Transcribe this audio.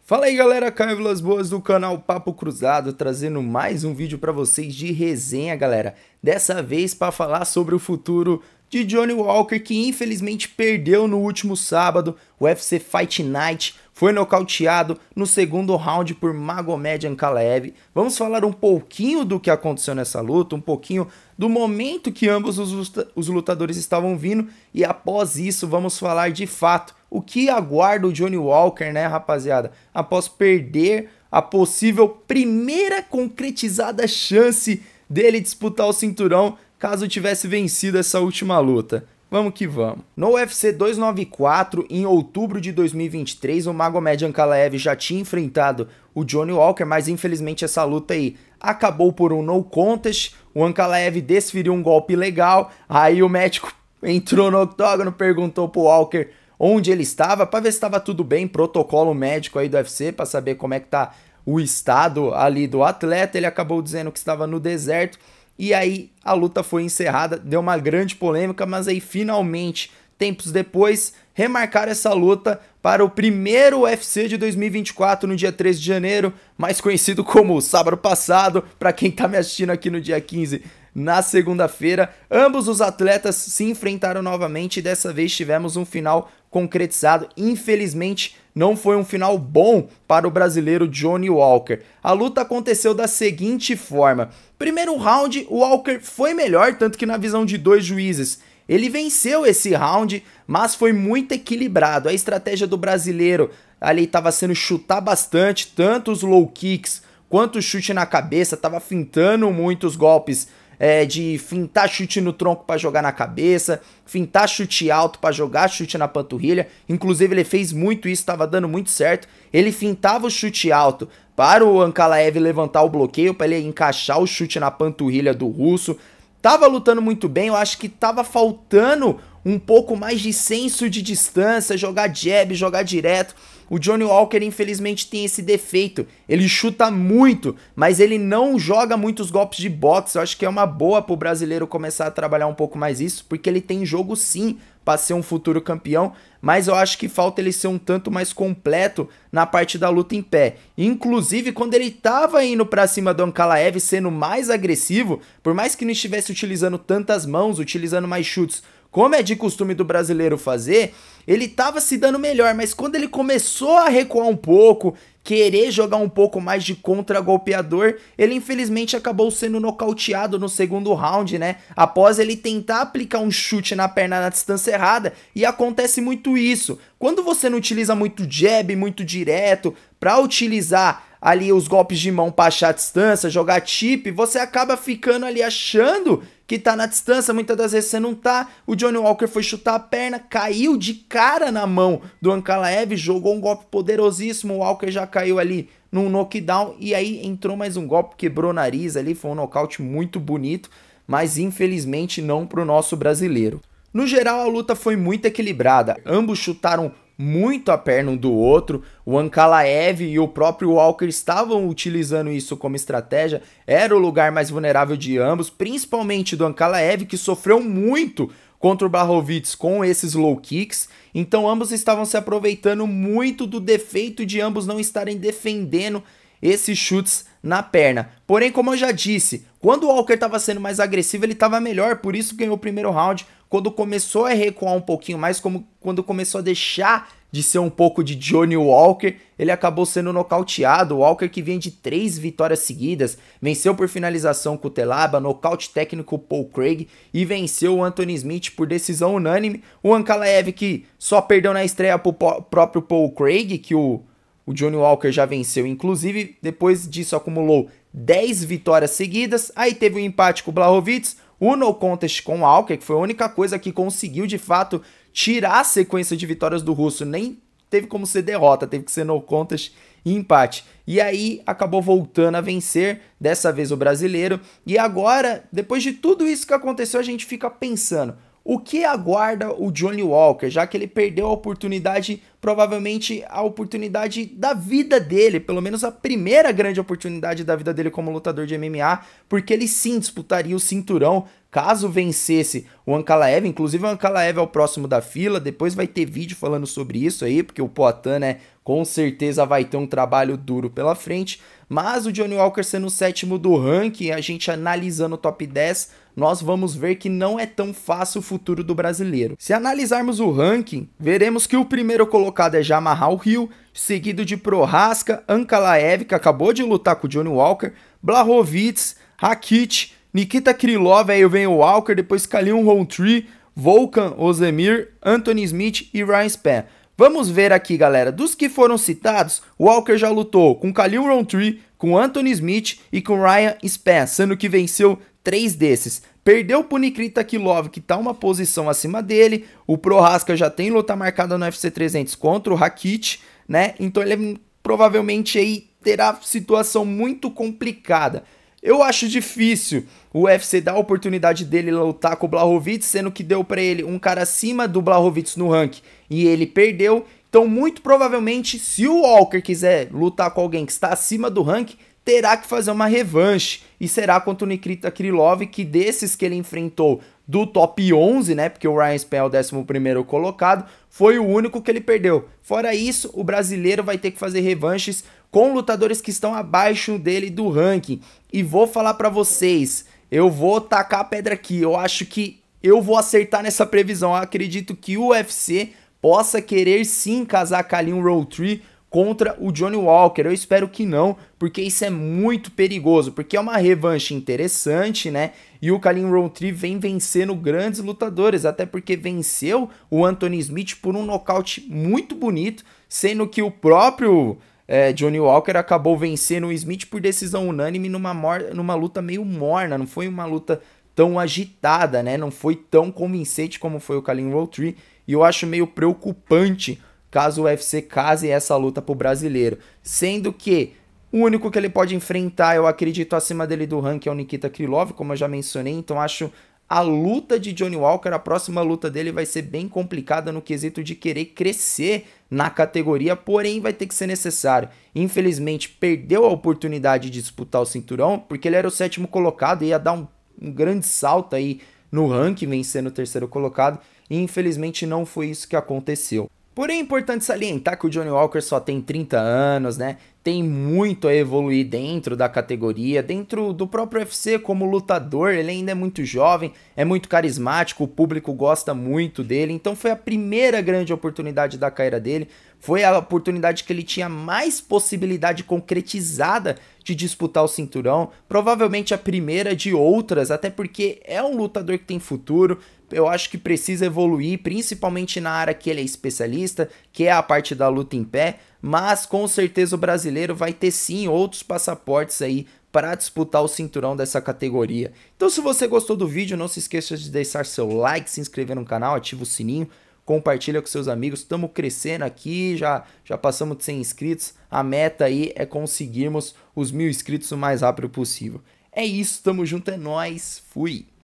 Fala aí galera, Caio Vilas Boas do canal Papo Cruzado, trazendo mais um vídeo para vocês de resenha, galera. Dessa vez para falar sobre o futuro de Johnny Walker, que infelizmente perdeu no último sábado, o UFC Fight Night, foi nocauteado no segundo round por Magomed Ankalaev. Vamos falar um pouquinho do que aconteceu nessa luta, um pouquinho do momento que ambos os lutadores estavam vindo, e após isso vamos falar de fato o que aguarda o Johnny Walker, né, rapaziada, após perder a possível primeira concretizada chance dele disputar o cinturão, caso tivesse vencido essa última luta. Vamos que vamos. No UFC 294, em outubro de 2023, o Magomed Ankalaev já tinha enfrentado o Johnny Walker, mas infelizmente essa luta aí acabou por um no contest. O Ankalaev desferiu um golpe legal, aí o médico entrou no octógono, perguntou pro Walker onde ele estava, para ver se estava tudo bem, protocolo médico aí do UFC, para saber como é que tá o estado ali do atleta. Ele acabou dizendo que estava no deserto, e aí a luta foi encerrada, deu uma grande polêmica, mas aí finalmente, tempos depois, remarcaram essa luta para o primeiro UFC de 2024, no dia 13 de janeiro, mais conhecido como sábado passado, para quem tá me assistindo aqui no dia 15, na segunda-feira. Ambos os atletas se enfrentaram novamente e dessa vez tivemos um final concretizado. Infelizmente não foi um final bom para o brasileiro Johnny Walker. A luta aconteceu da seguinte forma: primeiro round, o Walker foi melhor, tanto que na visão de dois juízes ele venceu esse round, mas foi muito equilibrado. A estratégia do brasileiro ali estava sendo chutar bastante, tanto os low kicks quanto o chute na cabeça, estava fintando muitos golpes de fintar chute no tronco para jogar na cabeça, fintar chute alto para jogar chute na panturrilha. Inclusive ele fez muito isso, estava dando muito certo. Ele fintava o chute alto para o Ankalaev levantar o bloqueio, para ele encaixar o chute na panturrilha do russo. Tava lutando muito bem, eu acho que tava faltando um pouco mais de senso de distância, jogar jab, jogar direto. O Johnny Walker infelizmente tem esse defeito, ele chuta muito, mas ele não joga muitos golpes de boxe. Eu acho que é uma boa pro brasileiro começar a trabalhar um pouco mais isso, porque ele tem jogo sim para ser um futuro campeão, mas eu acho que falta ele ser um tanto mais completo na parte da luta em pé. Inclusive, quando ele tava indo pra cima do Ankalaev, sendo mais agressivo, por mais que não estivesse utilizando tantas mãos, utilizando mais chutes, como é de costume do brasileiro fazer, ele tava se dando melhor, mas quando ele começou a recuar um pouco, querer jogar um pouco mais de contra-golpeador, ele infelizmente acabou sendo nocauteado no segundo round, né? Após ele tentar aplicar um chute na perna na distância errada, e acontece muito isso. Quando você não utiliza muito jab, muito direto, para utilizar ali os golpes de mão para achar a distância, jogar chip, você acaba ficando ali achando que tá na distância, muitas das vezes você não tá. O Johnny Walker foi chutar a perna, caiu de cara na mão do Ankalaev, jogou um golpe poderosíssimo, o Walker já caiu ali num knockdown, e aí entrou mais um golpe, quebrou o nariz ali, foi um nocaute muito bonito, mas infelizmente não pro nosso brasileiro. No geral a luta foi muito equilibrada, ambos chutaram muito a perna um do outro. O Ankalaev e o próprio Walker estavam utilizando isso como estratégia, era o lugar mais vulnerável de ambos, principalmente do Ankalaev, que sofreu muito contra o Blachowicz com esses low kicks. Então ambos estavam se aproveitando muito do defeito de ambos não estarem defendendo esses chutes na perna. Porém, como eu já disse, quando o Walker estava sendo mais agressivo, ele estava melhor, por isso ganhou o primeiro round. Quando começou a recuar um pouquinho mais, quando começou a deixar de ser um pouco de Johnny Walker, ele acabou sendo nocauteado. O Walker, que vem de 3 vitórias seguidas, venceu por finalização com o Cutelaba, nocaute técnico Paul Craig, e venceu o Anthony Smith por decisão unânime. O Ankalaev, que só perdeu na estreia pro próprio Paul Craig, que o Johnny Walker já venceu, inclusive depois disso acumulou 10 vitórias seguidas. Aí teve um empate com o Blachowicz, o no contest com o Walker, que foi a única coisa que conseguiu de fato tirar a sequência de vitórias do russo, nem teve como ser derrota, teve que ser no contest e empate. E aí acabou voltando a vencer, dessa vez o brasileiro. E agora, depois de tudo isso que aconteceu, a gente fica pensando: o que aguarda o Johnny Walker, já que ele perdeu a oportunidade provavelmente a oportunidade da vida dele, pelo menos a primeira grande oportunidade da vida dele como lutador de MMA, porque ele sim disputaria o cinturão caso vencesse o Ankalaev. Inclusive o Ankalaev é o próximo da fila, depois vai ter vídeo falando sobre isso aí, porque o Poatan, né, com certeza vai ter um trabalho duro pela frente, mas o Johnny Walker sendo o sétimo do ranking, a gente analisando o top 10, nós vamos ver que não é tão fácil o futuro do brasileiro. Se analisarmos o ranking, veremos que o primeiro colocado é Jamahal Hill, seguido de Prochazka, Ankalaev, que acabou de lutar com o Johnny Walker, Blachowicz, Rakic, Nikita Krylov, aí vem o Walker, depois Kalion Rountree, Volkan Ozdemir, Anthony Smith e Ryan Spann. Vamos ver aqui, galera, dos que foram citados, o Walker já lutou com Kalion Rountree, com Anthony Smith e com Ryan Spann, sendo que venceu 3 desses. Perdeu pro Nikita Krylov, que tá uma posição acima dele, o Prochazka já tem luta marcada no UFC 300 contra o Rakic, né, então ele provavelmente aí terá situação muito complicada. Eu acho difícil o UFC dar a oportunidade dele lutar com o Blachowicz, sendo que deu pra ele um cara acima do Blachowicz no ranking e ele perdeu. Então, muito provavelmente, se o Walker quiser lutar com alguém que está acima do ranking, terá que fazer uma revanche. E será contra o Nikita Krylov, que desses que ele enfrentou do top 11, né, porque o Ryan Spann é o 11º colocado, foi o único que ele perdeu. Fora isso, o brasileiro vai ter que fazer revanches com lutadores que estão abaixo dele do ranking. E vou falar pra vocês, eu vou tacar a pedra aqui, eu acho que eu vou acertar nessa previsão. Eu acredito que o UFC possa querer sim casar Kalion Rountree contra o Johnny Walker. Eu espero que não, porque isso é muito perigoso, porque é uma revanche interessante, né? E o Kalion Rountree vem vencendo grandes lutadores, até porque venceu o Anthony Smith por um nocaute muito bonito, sendo que o próprio Johnny Walker acabou vencendo o Smith por decisão unânime numa luta meio morna, não foi uma luta tão agitada, né? Não foi tão convincente como foi o Kalion Rountree, e eu acho meio preocupante caso o UFC case essa luta pro brasileiro, sendo que o único que ele pode enfrentar, eu acredito, acima dele do ranking é o Nikita Krylov, como eu já mencionei, então acho a luta de Johnny Walker, a próxima luta dele vai ser bem complicada no quesito de querer crescer na categoria, porém vai ter que ser necessário. Infelizmente perdeu a oportunidade de disputar o cinturão, porque ele era o 7º colocado e ia dar um grande salto aí no ranking, vencendo o 3º colocado, e infelizmente não foi isso que aconteceu. Porém é importante salientar que o Johnny Walker só tem 30 anos, né? Tem muito a evoluir dentro da categoria, dentro do próprio UFC como lutador, ele ainda é muito jovem, é muito carismático, o público gosta muito dele, então foi a primeira grande oportunidade da carreira dele, foi a oportunidade que ele tinha mais possibilidade concretizada de disputar o cinturão, provavelmente a primeira de outras, até porque é um lutador que tem futuro. Eu acho que precisa evoluir, principalmente na área que ele é especialista, que é a parte da luta em pé, mas com certeza o brasileiro vai ter sim outros passaportes aí para disputar o cinturão dessa categoria. Então se você gostou do vídeo, não se esqueça de deixar seu like, se inscrever no canal, ativa o sininho, compartilha com seus amigos, estamos crescendo aqui, já passamos de 100 inscritos, a meta aí é conseguirmos os 1000 inscritos o mais rápido possível. É isso, tamo junto, é nóis, fui!